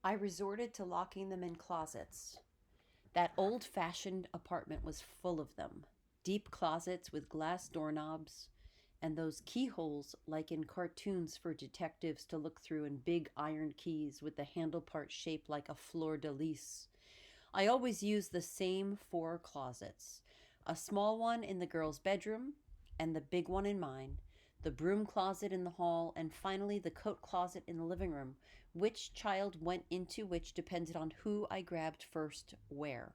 I resorted to locking them in closets. That old fashioned apartment was full of them, deep closets with glass doorknobs, and those keyholes like in cartoons for detectives to look through, and big iron keys with the handle part shaped like a fleur de lis. I always used the same four closets: a small one in the girls' bedroom, and the big one in mine, the broom closet in the hall, and finally the coat closet in the living room. Which child went into which depended on who I grabbed first where.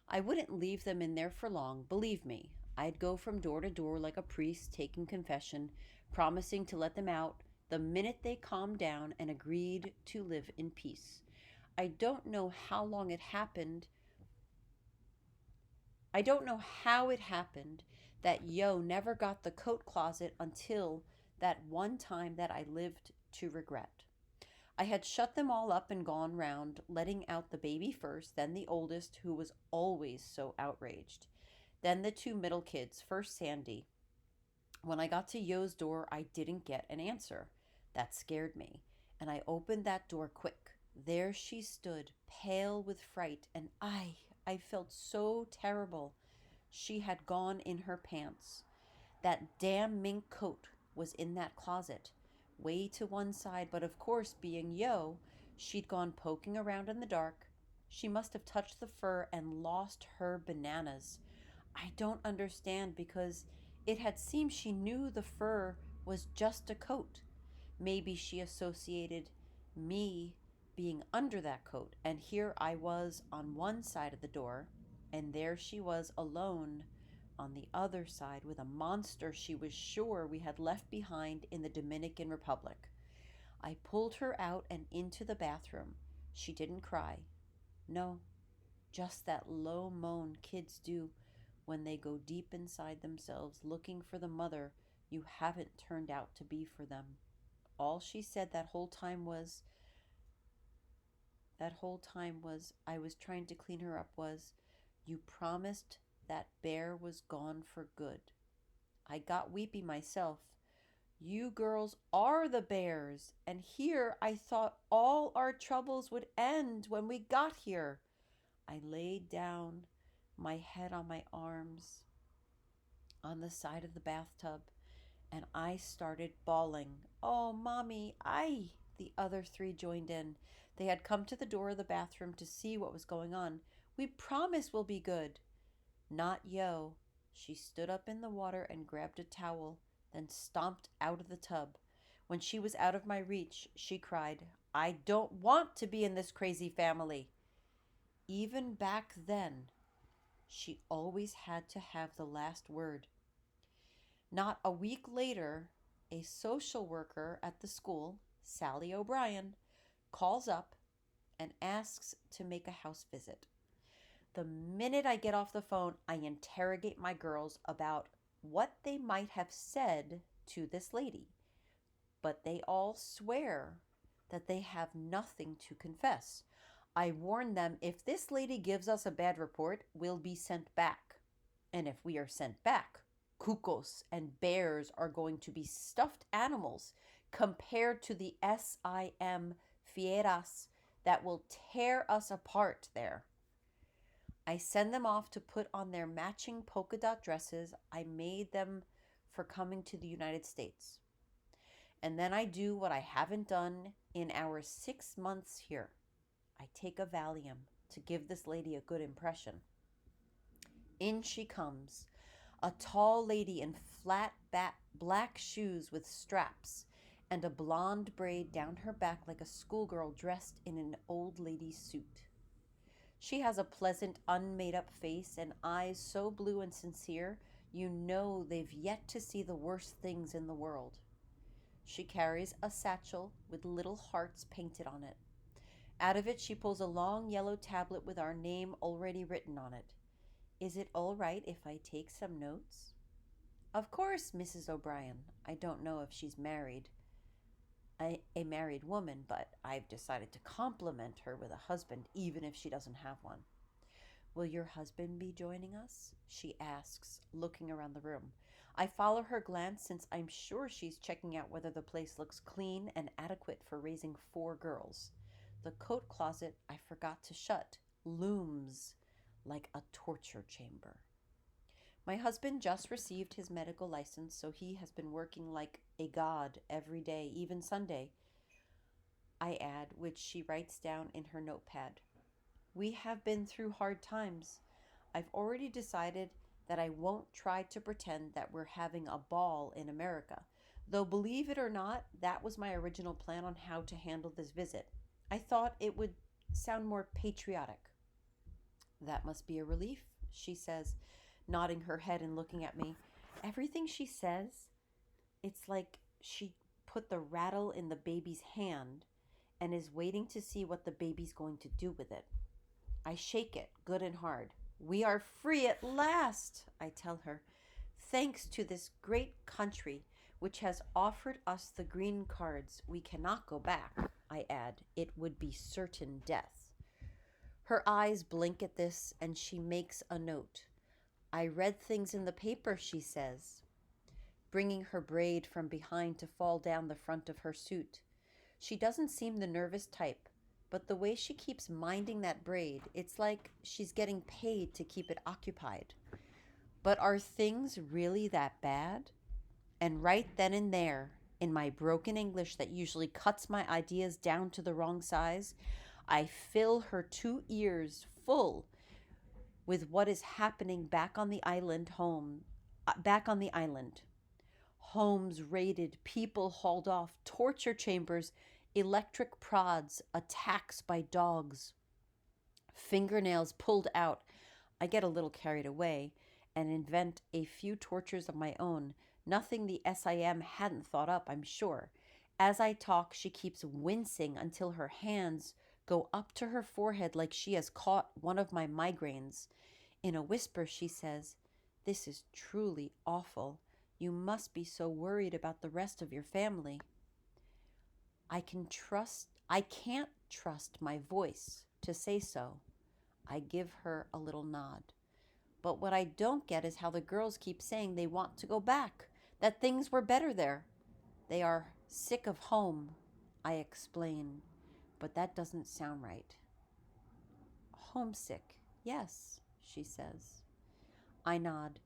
I wouldn't leave them in there for long, believe me. I'd go from door to door like a priest taking confession, promising to let them out the minute they calmed down and agreed to live in peace. I don't know how long it happened. I don't know how it happened that Yo never got the coat closet until that one time that I lived to regret. I had shut them all up and gone round, letting out the baby first, then the oldest, who was always so outraged, then the two middle kids, first Sandy. When I got to Yo's door, I didn't get an answer. That scared me, and I opened that door quick. There she stood, pale with fright, and I felt so terrible. She had gone in her pants. That damn mink coat was in that closet, way to one side, but of course, being Yo, she'd gone poking around in the dark. She must have touched the fur and lost her bananas. I don't understand because it had seemed she knew the fur was just a coat. Maybe she associated me being under that coat, and here I was on one side of the door, and there she was alone on the other side with a monster she was sure we had left behind in the Dominican Republic. I pulled her out and into the bathroom. She didn't cry. No, just that low moan kids do when they go deep inside themselves looking for the mother you haven't turned out to be for them. All she said that whole time was I was trying to clean her up was, "You promised that bear was gone for good." I got weepy myself. You girls are the bears, and here I thought all our troubles would end when we got here. I laid down, my head on my arms, on the side of the bathtub, and I started bawling. "Oh, Mommy, I." The other three joined in. They had come to the door of the bathroom to see what was going on. "We promise we'll be good." Not Yo. She stood up in the water and grabbed a towel, then stomped out of the tub. When she was out of my reach, she cried, "I don't want to be in this crazy family." Even back then, she always had to have the last word. Not a week later, a social worker at the school, Sally O'Brien, calls up and asks to make a house visit. The minute I get off the phone, I interrogate my girls about what they might have said to this lady, but they all swear that they have nothing to confess. I warn them if this lady gives us a bad report, we'll be sent back. And if we are sent back, cucos and bears are going to be stuffed animals compared to the SIM fieras that will tear us apart there. I send them off to put on their matching polka dot dresses I made them for coming to the United States. And then I do what I haven't done in our 6 months here. I take a Valium to give this lady a good impression. In she comes, a tall lady in flat black shoes with straps and a blonde braid down her back like a schoolgirl dressed in an old lady's suit. She has a pleasant, unmade up face and eyes so blue and sincere you know they've yet to see the worst things in the world. She carries a satchel with little hearts painted on it. Out of it, she pulls a long yellow tablet with our name already written on it. "Is it all right if I take some notes?" "Of course, Mrs. O'Brien. I don't know if she's married, a married woman, but I've decided to compliment her with a husband, even if she doesn't have one." "Will your husband be joining us?" she asks, looking around the room. I follow her glance since I'm sure she's checking out whether the place looks clean and adequate for raising four girls. The coat closet I forgot to shut looms like a torture chamber. My husband just received his medical license, so he has been working like a god every day, even Sunday, I add, which she writes down in her notepad. We have been through hard times. I've already decided that I won't try to pretend that we're having a ball in America. Though, believe it or not, that was my original plan on how to handle this visit. I thought it would sound more patriotic. That must be a relief, she says, nodding her head and looking at me. Everything she says, it's like she put the rattle in the baby's hand and is waiting to see what the baby's going to do with it. I shake it good and hard. We are free at last, I tell her, thanks to this great country which has offered us the green cards. We cannot go back, I add. It would be certain death. Her eyes blink at this and she makes a note. I read things in the paper, she says, bringing her braid from behind to fall down the front of her suit. She doesn't seem the nervous type, but the way she keeps minding that braid, it's like she's getting paid to keep it occupied. But are things really that bad? And right then and there, in my broken English that usually cuts my ideas down to the wrong size, I fill her 2 ears full with what is happening back on the island back on the island. Homes raided, people hauled off, torture chambers, electric prods, attacks by dogs, fingernails pulled out. I get a little carried away and invent a few tortures of my own, nothing the SIM hadn't thought up, I'm sure. As I talk, she keeps wincing until her hands go up to her forehead like she has caught one of my migraines. In a whisper, she says, "This is truly awful. You must be so worried about the rest of your family." I can't trust my voice to say so. I give her a little nod. But what I don't get is how the girls keep saying they want to go back, that things were better there. They are sick of home, I explain, but that doesn't sound right. Homesick, yes, she says. I nod.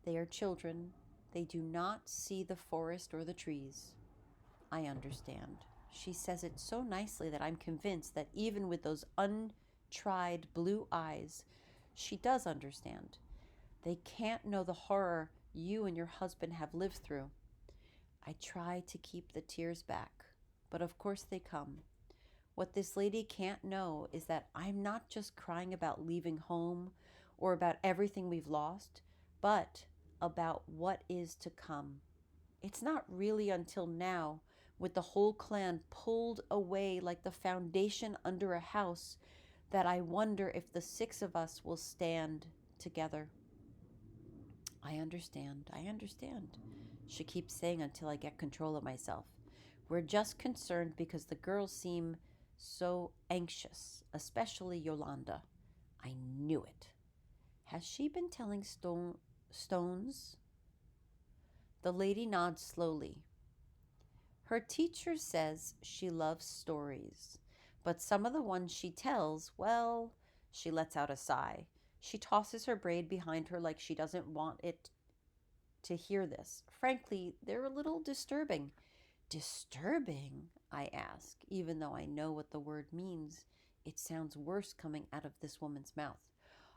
They are children. They do not see the forest or the trees. I understand. She says it so nicely that I'm convinced that even with those untried blue eyes, she does understand. They can't know the horror you and your husband have lived through. I try to keep the tears back, but of course they come. What this lady can't know is that I'm not just crying about leaving home or about everything we've lost, but about what is to come. It's not really until now, with the whole clan pulled away like the foundation under a house, that I wonder if the 6 of us will stand together. I understand, she keeps saying until I get control of myself. We're just concerned because the girls seem so anxious, especially Yolanda. I knew it. Has she been telling stones? The lady nods slowly. Her teacher says she loves stories, but some of the ones she tells, well, she lets out a sigh. She tosses her braid behind her like she doesn't want it to hear this. Frankly, they're a little disturbing. Disturbing? I ask, even though I know what the word means. It sounds worse coming out of this woman's mouth.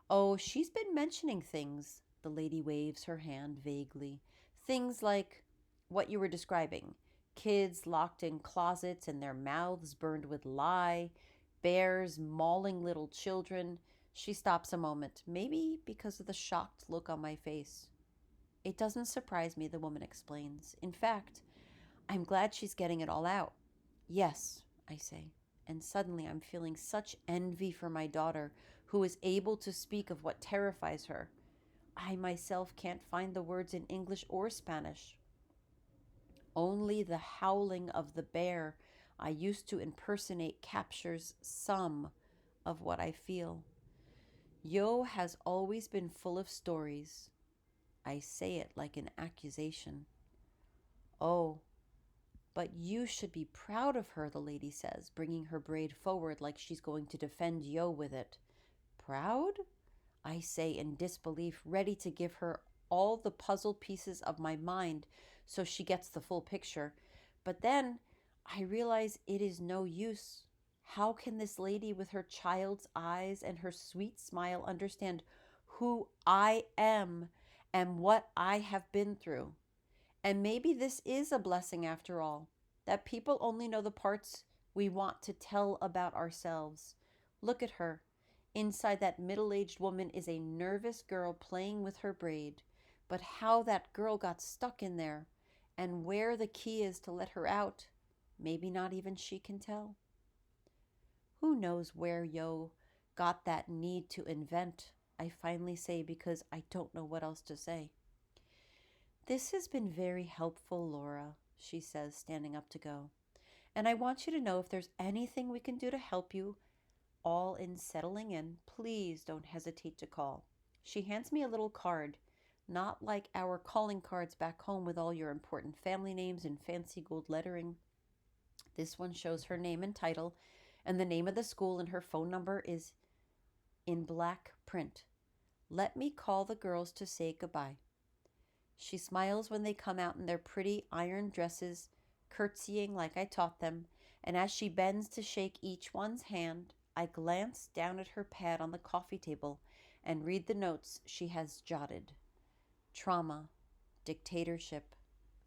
Oh, she's been mentioning things. The lady waves her hand vaguely. Things like what you were describing. Kids locked in closets and their mouths burned with lye. Bears mauling little children. She stops a moment, maybe because of the shocked look on my face. It doesn't surprise me, the woman explains. In fact, I'm glad she's getting it all out. Yes, I say, and suddenly I'm feeling such envy for my daughter, who is able to speak of what terrifies her. I myself can't find the words in English or Spanish. Only the howling of the bear I used to impersonate captures some of what I feel. Yo has always been full of stories. I say it like an accusation. Oh, But you should be proud of her, the lady says, bringing her braid forward like she's going to defend Yo with it. Proud? I say in disbelief, ready to give her all the puzzle pieces of my mind so she gets the full picture. But then I realize it is no use. How can this lady with her child's eyes and her sweet smile understand who I am and what I have been through? And maybe this is a blessing after all, that people only know the parts we want to tell about ourselves. Look at her. Inside that middle-aged woman is a nervous girl playing with her braid. But how that girl got stuck in there and where the key is to let her out, maybe not even she can tell. Who knows where Yo got that need to invent, I finally say because I don't know what else to say. This has been very helpful, Laura, she says, standing up to go. And I want you to know if there's anything we can do to help you all in settling in, please don't hesitate to call. She hands me a little card, not like our calling cards back home with all your important family names and fancy gold lettering. This one shows her name and title, and the name of the school, and her phone number is in black print. Let me call the girls to say goodbye. She smiles when they come out in their pretty iron dresses, curtsying like I taught them, and as she bends to shake each one's hand, I glance down at her pad on the coffee table and read the notes she has jotted. Trauma, dictatorship,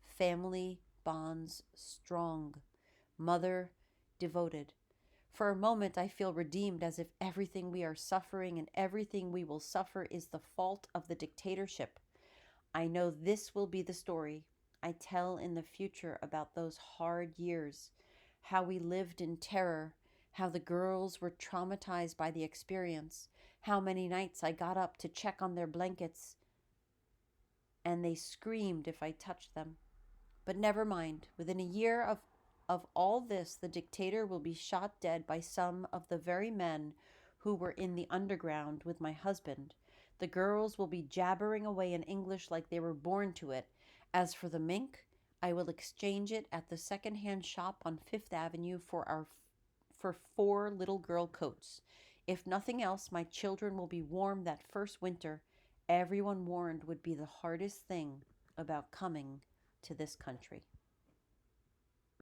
family bonds strong, mother devoted. For a moment I feel redeemed, as if everything we are suffering and everything we will suffer is the fault of the dictatorship. I know this will be the story I tell in the future about those hard years, how we lived in terror, how the girls were traumatized by the experience, how many nights I got up to check on their blankets and they screamed if I touched them. But never mind, within a year of all this, the dictator will be shot dead by some of the very men who were in the underground with my husband. The girls will be jabbering away in English like they were born to it. As for the mink, I will exchange it at the second-hand shop on Fifth Avenue for 4 little girl coats. If nothing else, my children will be warm that first winter everyone warned would be the hardest thing about coming to this country.